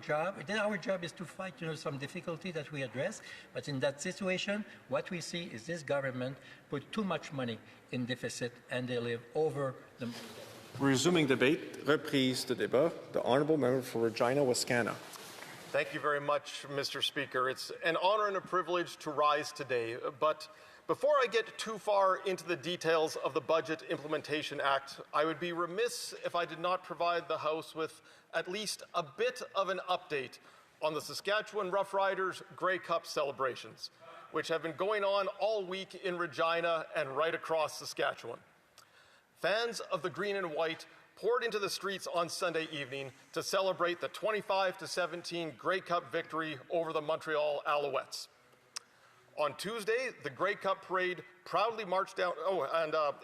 job. Then our job is to fight, some difficulty that we address. But in that situation, what we see is this government put too much money in deficit, and they live over the. Resuming debate, reprise de débat. The honourable member for Regina Wascana. Thank you very much, Mr. Speaker. It's an honor and a privilege to rise today. But before I get too far into the details of the Budget Implementation Act, I would be remiss if I did not provide the House with at least a bit of an update on the Saskatchewan Roughriders Grey Cup celebrations, which have been going on all week in Regina and right across Saskatchewan. Fans of the green and white poured into the streets on Sunday evening to celebrate the 25-17 Grey Cup victory over the Montreal Alouettes. On Tuesday, the Grey Cup parade proudly marched down.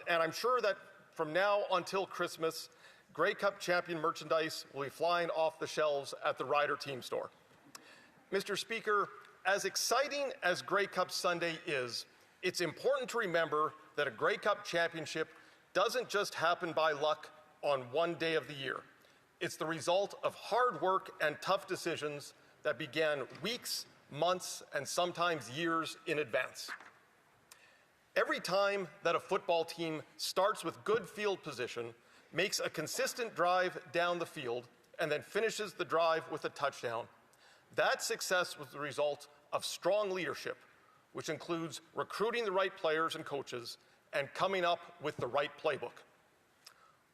And I'm sure that from now until Christmas, Grey Cup champion merchandise will be flying off the shelves at the Rider Team Store. Mr. Speaker, as exciting as Grey Cup Sunday is, it's important to remember that a Grey Cup championship doesn't just happen by luck on one day of the year. It's the result of hard work and tough decisions that began weeks, months, and sometimes years in advance. Every time that a football team starts with good field position, makes a consistent drive down the field, and then finishes the drive with a touchdown, that success was the result of strong leadership, which includes recruiting the right players and coaches and coming up with the right playbook.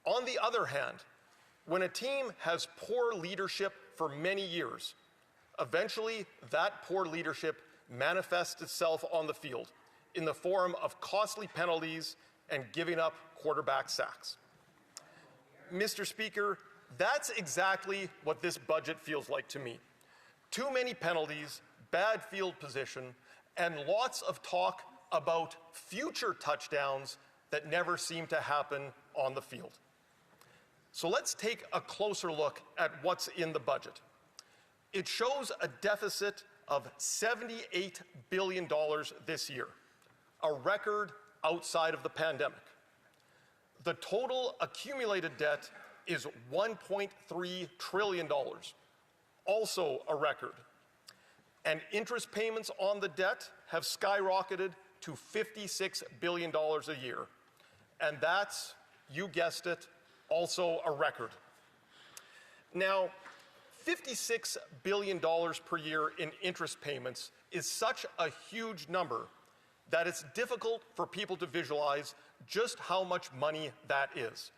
On the other hand, when a team has poor leadership for many years, eventually that poor leadership manifests itself on the field in the form of costly penalties and giving up quarterback sacks. Mr. Speaker, that's exactly what this budget feels like to me. Too many penalties, bad field position, and lots of talk about future touchdowns that never seem to happen on the field. So let's take a closer look at what's in the budget. It shows a deficit of $78 billion this year, a record outside of the pandemic. The total accumulated debt is $1.3 trillion, also a record. And interest payments on the debt have skyrocketed to $56 billion a year. And that's, you guessed it, also a record. Now, $56 billion per year in interest payments is such a huge number that it's difficult for people to visualize just how much money that is.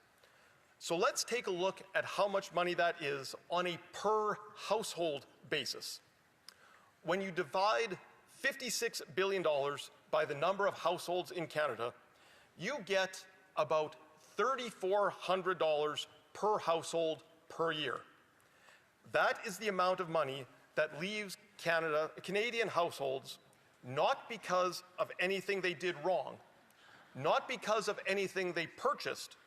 So let's take a look at how much money that is on a per household basis. When you divide $56 billion by the number of households in Canada, you get about $3,400 per household per year. That is the amount of money that leaves Canadian households not because of anything they did wrong, not because of anything they purchased,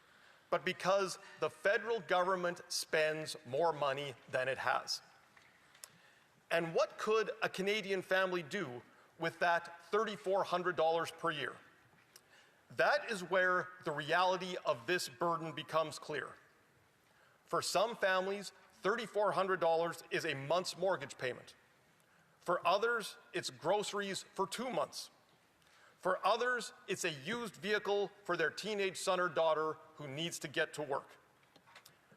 but because the federal government spends more money than it has. And what could a Canadian family do with that $3,400 per year? That is where the reality of this burden becomes clear. For some families, $3,400 is a month's mortgage payment. For others, it's groceries for 2 months. For others, it's a used vehicle for their teenage son or daughter who needs to get to work.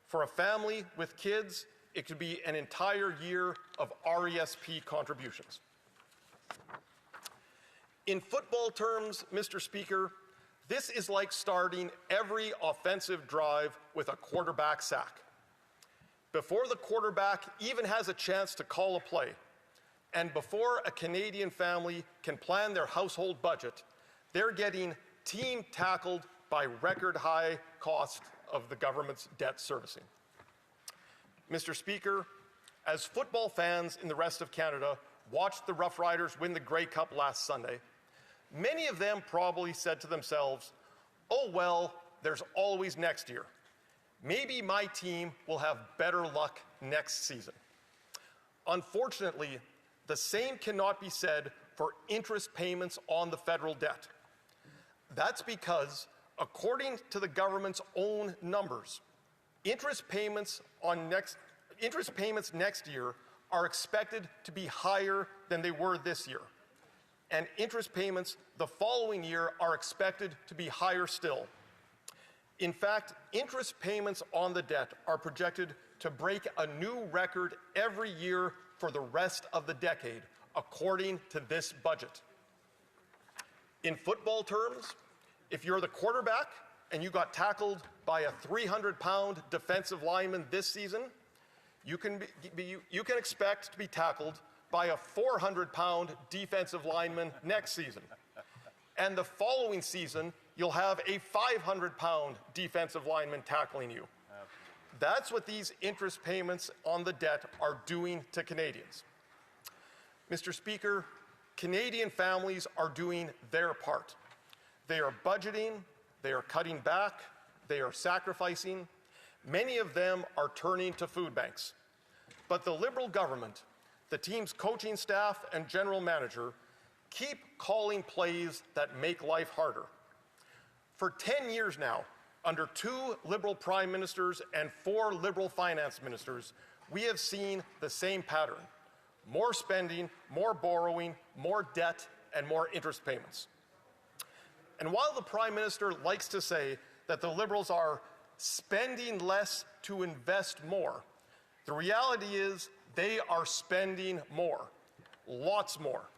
For a family with kids, it could be an entire year of RESP contributions. In football terms, Mr. Speaker, this is like starting every offensive drive with a quarterback sack. Before the quarterback even has a chance to call a play, and before a Canadian family can plan their household budget, they're getting team tackled by record high cost of the government's debt servicing. Mr. Speaker, as football fans in the rest of Canada watched the Rough Riders win the Grey Cup last Sunday, many of them probably said to themselves, "Oh well, there's always next year. Maybe my team will have better luck next season." Unfortunately, the same cannot be said for interest payments on the federal debt. That's because, according to the government's own numbers, interest payments next year are expected to be higher than they were this year. And interest payments the following year are expected to be higher still. In fact, interest payments on the debt are projected to break a new record every year for the rest of the decade, according to this budget. In football terms, if you're the quarterback and you got tackled by a 300-pound defensive lineman this season, you can expect to be tackled by a 400-pound defensive lineman next season. And the following season, you'll have a 500-pound defensive lineman tackling you. That's what these interest payments on the debt are doing to Canadians. Mr. Speaker, Canadian families are doing their part. They are budgeting, they are cutting back, they are sacrificing. Many of them are turning to food banks. But the Liberal government, the team's coaching staff and general manager, keep calling plays that make life harder. For 10 years now, under 2 Liberal prime ministers and 4 Liberal finance ministers, we have seen the same pattern: more spending, more borrowing, more debt, and more interest payments. And while the Prime Minister likes to say that the Liberals are spending less to invest more, the reality is they are spending more, lots more.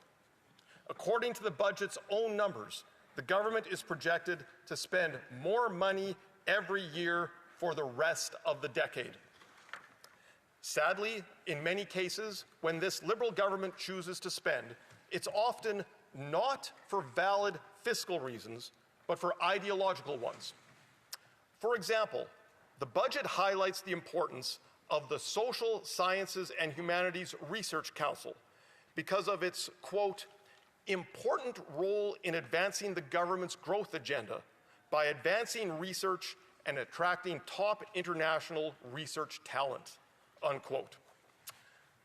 According to the budget's own numbers, the government is projected to spend more money every year for the rest of the decade. Sadly, in many cases, when this Liberal government chooses to spend, it's often not for valid fiscal reasons, but for ideological ones. For example, the budget highlights the importance of the Social Sciences and Humanities Research Council because of its, quote, important role in advancing the government's growth agenda by advancing research and attracting top international research talent, unquote.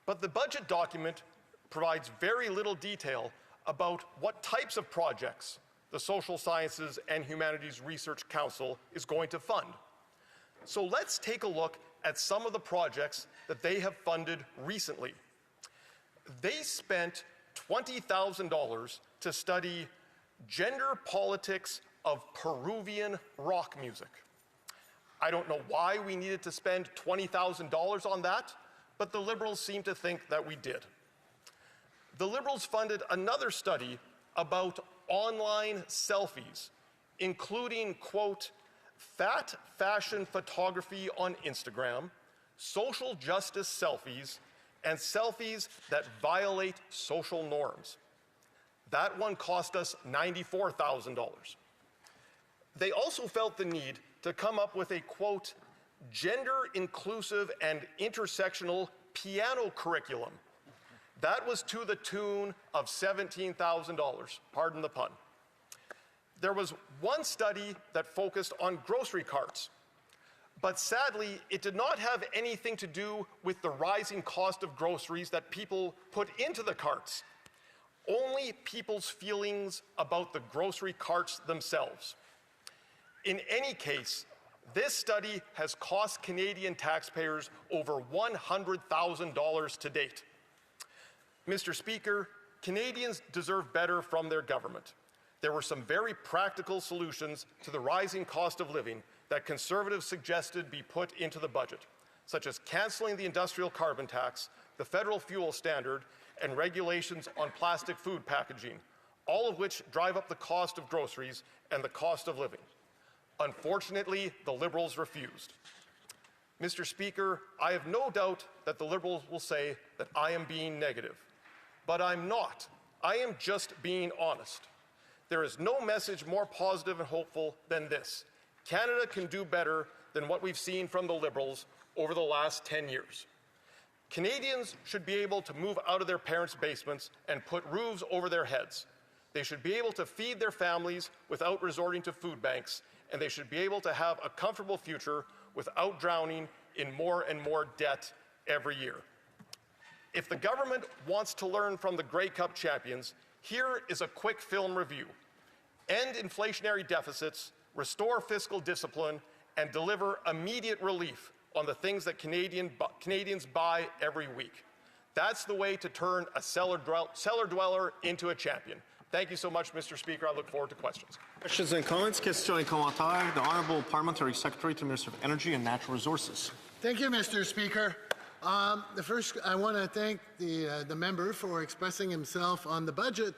But the budget document provides very little detail about what types of projects the Social Sciences and Humanities Research Council is going to fund. So let's take a look at some of the projects that they have funded recently. They spent $20,000 to study gender politics of Peruvian rock music. I don't know why we needed to spend $20,000 on that, but the Liberals seem to think that we did. The Liberals funded another study about online selfies, including, quote, fat fashion photography on Instagram, social justice selfies, and selfies that violate social norms. That one cost us $94,000. They also felt the need to come up with a, quote, gender-inclusive and intersectional piano curriculum. That was to the tune of $17,000, pardon the pun. There was one study that focused on grocery carts, but sadly, it did not have anything to do with the rising cost of groceries that people put into the carts, only people's feelings about the grocery carts themselves. In any case, this study has cost Canadian taxpayers over $100,000 to date. Mr. Speaker, Canadians deserve better from their government. There were some very practical solutions to the rising cost of living that Conservatives suggested be put into the budget, such as cancelling the industrial carbon tax, the federal fuel standard, and regulations on plastic food packaging, all of which drive up the cost of groceries and the cost of living. Unfortunately, the Liberals refused. Mr. Speaker, I have no doubt that the Liberals will say that I am being negative, but I'm not. I am just being honest. There is no message more positive and hopeful than this. Canada can do better than what we've seen from the Liberals over the last 10 years. Canadians should be able to move out of their parents' basements and put roofs over their heads. They should be able to feed their families without resorting to food banks, and they should be able to have a comfortable future without drowning in more and more debt every year. If the government wants to learn from the Grey Cup champions, here is a quick film review. End inflationary deficits, restore fiscal discipline, and deliver immediate relief on the things that Canadians buy every week. That's the way to turn a cellar dweller into a champion. Thank you so much, Mr. Speaker. I look forward to questions. Questions and comments? Questions et commentaires. The Honourable Parliamentary Secretary to the Minister of Energy and Natural Resources. Thank you, Mr. Speaker. First, I want to thank the member for expressing himself on the budget,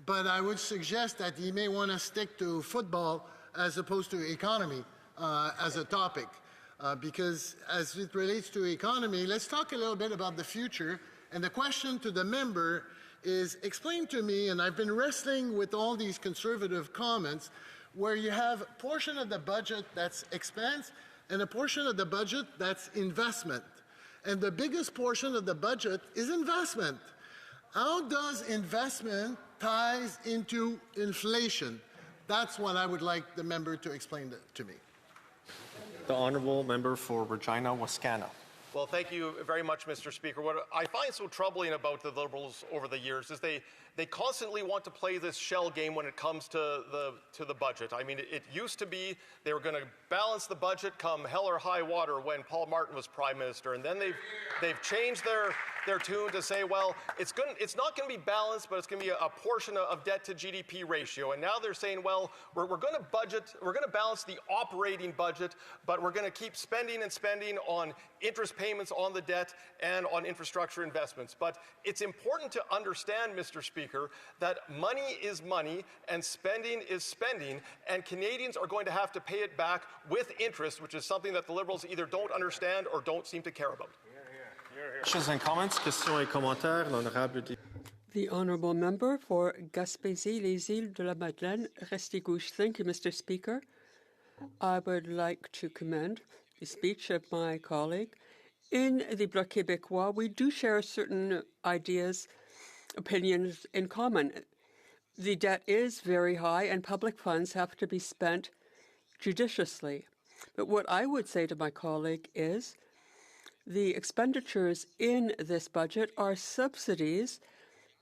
but I would suggest that he may want to stick to football as opposed to economy as a topic. Because as it relates to economy, let's talk a little bit about the future. And the question to the member is, explain to me, and I've been wrestling with all these conservative comments, where you have a portion of the budget that's expense and a portion of the budget that's investment. And the biggest portion of the budget is investment. How does investment ties into inflation? That's what I would like the member to explain to me. The Honourable Member for Regina Wascana. Well, thank you very much, Mr. Speaker. What I find so troubling about the Liberals over the years is they constantly want to play this shell game when it comes to the budget. I mean, it used to be they were going to balance the budget come hell or high water when Paul Martin was Prime Minister, and then they've changed their tune to say, well, it's not going to be balanced, but it's going to be a portion of debt to GDP ratio. And now they're saying, well, we're going to balance the operating budget, but we're going to keep spending and spending on interest payments on the debt and on infrastructure investments. But it's important to understand, Mr. Speaker, that money is money and spending is spending, and Canadians are going to have to pay it back with interest, which is something that the Liberals either don't understand or don't seem to care about. Questions and comments? Questions et commentaires. L'honorable député. The Honourable Member for Gaspésie-les-Îles de la Madeleine, Restigouche. Thank you, Mr. Speaker. I would like to commend the speech of my colleague. In the Bloc Québécois, we do share certain ideas, opinions in common. The debt is very high and public funds have to be spent judiciously. But what I would say to my colleague is the expenditures in this budget are subsidies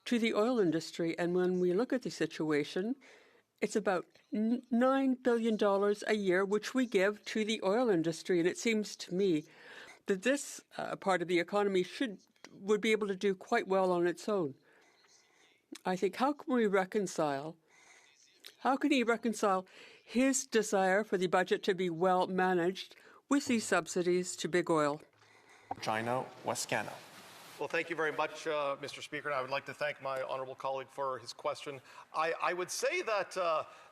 to the oil industry. And when we look at the situation, it's about $9 billion a year, which we give to the oil industry. And it seems to me that this part of the economy would be able to do quite well on its own. I think, how can he reconcile his desire for the budget to be well managed with these subsidies to big oil? Regina Wascana. Well, thank you very much, Mr. Speaker, and I would like to thank my honourable colleague for his question. I would say that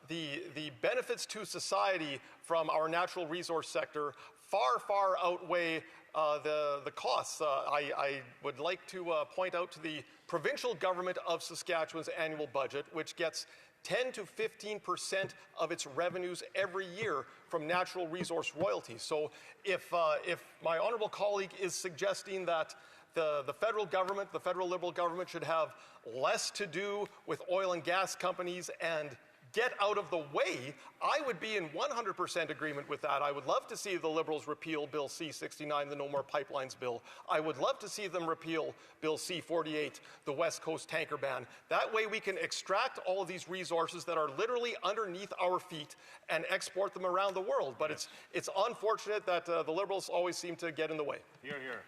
the benefits to society from our natural resource sector far outweigh the costs. I would like to point out to the provincial government of Saskatchewan's annual budget, which gets 10 to 15% of its revenues every year from natural resource royalties. So if my honourable colleague is suggesting that the federal government, the federal Liberal government, should have less to do with oil and gas companies and get out of the way, I would be in 100% agreement with that. I would love to see the Liberals repeal Bill C-69, the No More Pipelines bill. I would love to see them repeal Bill C-48, the West Coast tanker ban. That way we can extract all of these resources that are literally underneath our feet and export them around the world. But it's unfortunate that the Liberals always seem to get in the way. Hear, hear.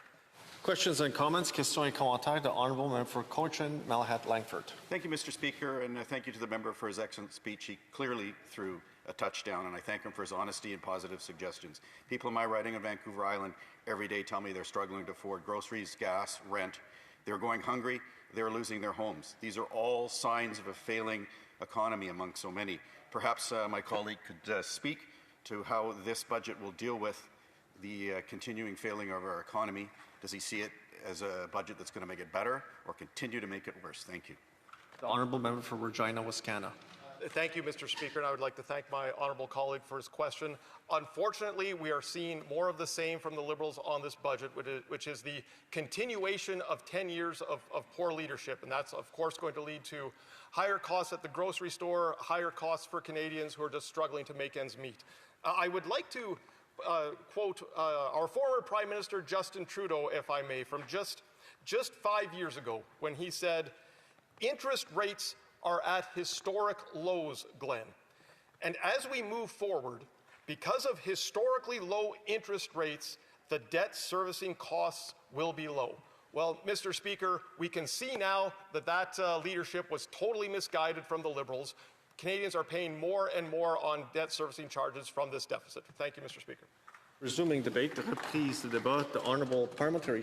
Questions and comments? Questions et commentaires. The Honourable Member for Cochin, Malahat Langford. Thank you, Mr. Speaker, and thank you to the member for his excellent speech. He clearly threw a touchdown, and I thank him for his honesty and positive suggestions. People in my riding on Vancouver Island every day tell me they're struggling to afford groceries, gas, rent. They're going hungry. They're losing their homes. These are all signs of a failing economy among so many. Perhaps my colleague could speak to how this budget will deal with the continuing failing of our economy. Does he see it as a budget that's going to make it better or continue to make it worse? Thank you. The Honourable Member for Regina Wascana. Thank you, Mr. Speaker, and I would like to thank my honourable colleague for his question. Unfortunately, we are seeing more of the same from the Liberals on this budget, which is the continuation of 10 years of poor leadership, and that's, of course, going to lead to higher costs at the grocery store, higher costs for Canadians who are just struggling to make ends meet. I would like to quote our former Prime Minister Justin Trudeau, if I may, from just 5 years ago, when he said, "Interest rates are at historic lows, Glenn. And as we move forward, because of historically low interest rates, the debt servicing costs will be low." Well, Mr. Speaker, we can see now that that leadership was totally misguided from the Liberals. Canadians are paying more and more on debt servicing charges from this deficit. Thank you, Mr. Speaker. Resuming debate, the reprise du débat, the honourable parliamentary